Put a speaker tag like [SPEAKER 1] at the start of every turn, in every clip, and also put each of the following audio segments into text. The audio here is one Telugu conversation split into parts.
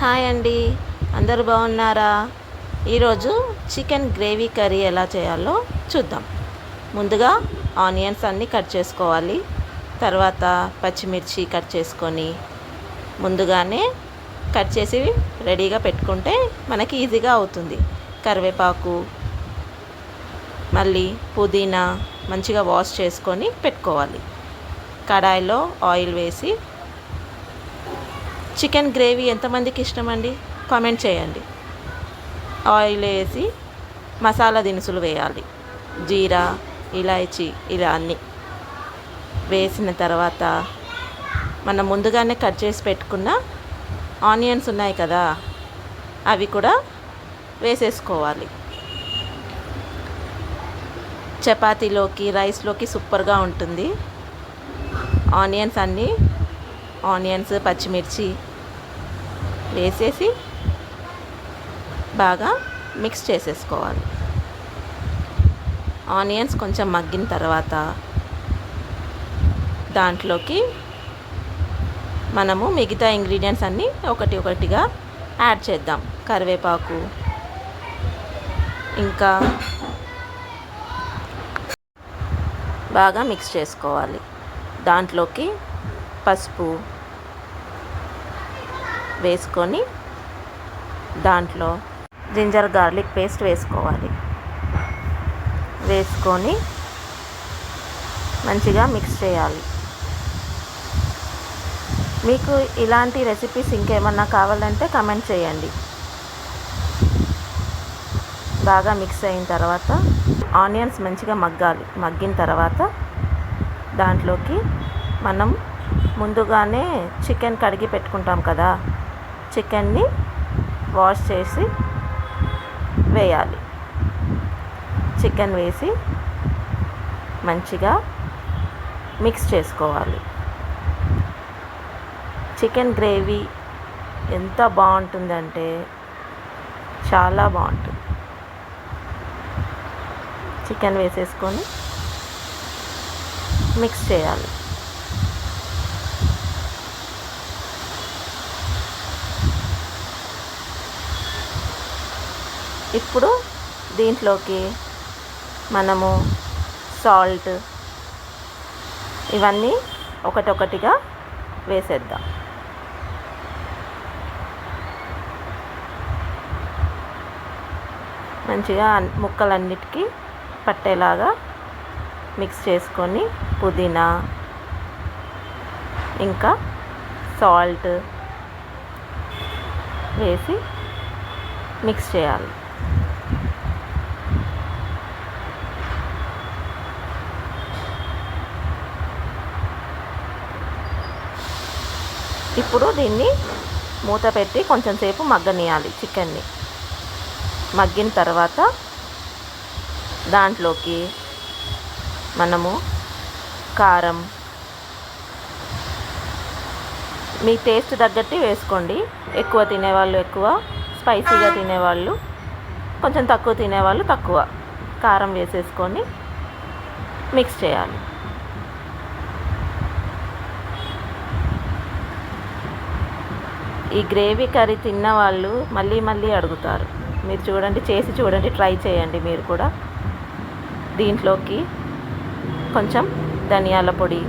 [SPEAKER 1] హాయ్ అండి, అందరూ బాగున్నారా? ఈరోజు చికెన్ గ్రేవీ కర్రీ ఎలా చేయాలో చూద్దాం. ముందుగా ఆనియన్స్ అన్నీ కట్ చేసుకోవాలి. తర్వాత పచ్చిమిర్చి కట్ చేసుకొని ముందుగానే కట్ చేసి రెడీగా పెట్టుకుంటే మనకి ఈజీగా అవుతుంది. కరివేపాకు, మళ్ళీ పుదీనా మంచిగా వాష్ చేసుకొని పెట్టుకోవాలి. కడాయిలో ఆయిల్ వేసి, చికెన్ గ్రేవీ ఎంతమందికి ఇష్టమండి కామెంట్ చేయండి. ఆయిల్ వేసి మసాలా దినుసులు వేయాలి. జీరా, ఇలాచీ ఇలా అన్నీ వేసిన తర్వాత మనం ముందుగానే కట్ చేసి పెట్టుకున్న ఆనియన్స్ ఉన్నాయి కదా, అవి కూడా వేసేసుకోవాలి. చపాతీలోకి, రైస్లోకి సూపర్గా ఉంటుంది. ఆనియన్స్, పచ్చిమిర్చి వేసేసి బాగా మిక్స్ చేసేసుకోవాలి. ఆనియన్స్ కొంచెం మగ్గిన తర్వాత దాంట్లోకి మనము మిగతా ఇంగ్రీడియంట్స్ అన్నీ ఒకటిగా యాడ్ చేద్దాం. కరివేపాకు, ఇంకా బాగా మిక్స్ చేసుకోవాలి. దాంట్లోకి పసుపు వేసుకొని దాంట్లో జింజర్ గార్లిక్ పేస్ట్ వేసుకోవాలి. వేసుకొని మంచిగా మిక్స్ చేయాలి. మీకు ఇలాంటి రెసిపీస్ ఇంకేమన్నా కావాలంటే కమెంట్ చేయండి. బాగా మిక్స్ అయిన తర్వాత ఆనియన్స్ మంచిగా మగ్గాలి. మగ్గిన తర్వాత దాంట్లోకి మనం ముందుగానే చికెన్ కడిగి పెట్టుకుంటాం కదా, చికెన్ని వాష్ చేసి వేయాలి. చికెన్ వేసి మంచిగా మిక్స్ చేసుకోవాలి. చికెన్ గ్రేవీ ఎంత బాగుంటుందంటే చాలా బాగుంటుంది. చికెన్ వేసేసుకొని మిక్స్ చేయాలి. ఇప్పుడు దీంట్లోకి మనము సాల్ట్ ఇవన్నీ ఒకటొకటిగా వేసేద్దాం. మంచిగా ముక్కలన్నిటికీ పట్టేలాగా మిక్స్ చేసుకొని పుదీనా, ఇంకా సాల్ట్ వేసి మిక్స్ చేయాలి. ఇప్పుడు దీన్ని మూత పెట్టి కొంచెం సేపు మగ్గనియాలి. చికెన్ని మగ్గిన తర్వాత దాంట్లోకి మనము కారం మీ టేస్ట్ తగ్గట్టు వేసుకోండి. ఎక్కువ తినేవాళ్ళు ఎక్కువ, స్పైసీగా తినేవాళ్ళు కొంచెం తక్కువ, తినేవాళ్ళు తక్కువ కారం వేసేసుకొని మిక్స్ చేయాలి. ఈ గ్రేవీ కర్రీ తిన్న వాళ్ళు మళ్ళీ మళ్ళీ అడుగుతారు. మీరు చూడండి, చేసి చూడండి, ట్రై చేయండి మీరు కూడా. దీంట్లోకి కొంచెం ధనియాల పొడి,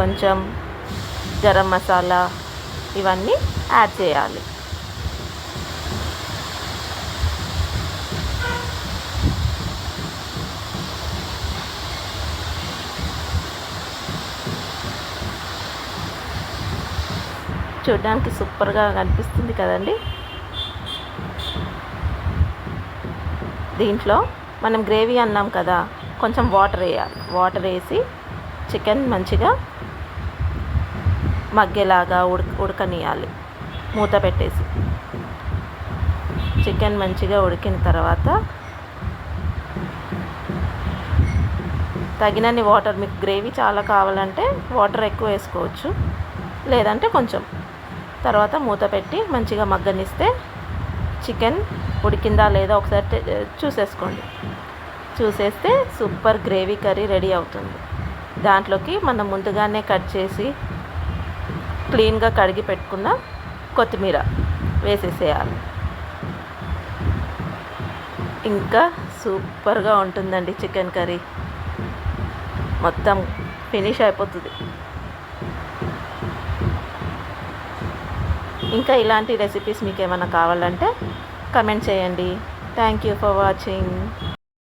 [SPEAKER 1] కొంచెం గరం మసాలా ఇవన్నీ యాడ్ చేయాలి. చూడడానికి సూపర్గా కనిపిస్తుంది కదండి. దీంట్లో మనం గ్రేవీ అన్నాం కదా, కొంచెం వాటర్ వేయాలి. వాటర్ వేసి చికెన్ మంచిగా మగ్గేలాగా ఉడకనియాలి. మూత పెట్టేసి చికెన్ మంచిగా ఉడికిన తర్వాత తగినన్ని వాటర్, మీకు గ్రేవీ చాలా కావాలంటే వాటర్ ఎక్కువ వేసుకోవచ్చు, లేదంటే కొంచెం. తర్వాత మూత పెట్టి మంచిగా మగ్గనిస్తే చికెన్ ఉడికిందా లేదా ఒకసారి చూసేసుకోండి. చూసేస్తే సూపర్ గ్రేవీ కర్రీ రెడీ అవుతుంది. దాంట్లోకి మనం ముందుగానే కట్ చేసి క్లీన్గా కడిగి పెట్టుకున్న కొత్తిమీర వేసేసేయాలి. ఇంకా సూపర్గా ఉంటుందండి చికెన్ కర్రీ. మొత్తం ఫినిష్ అయిపోతుంది. ఇంకా ఇలాంటి రెసిపీస్ మీకు ఏమైనా కావాలంటే కమెంట్ చేయండి. Thank you for watching.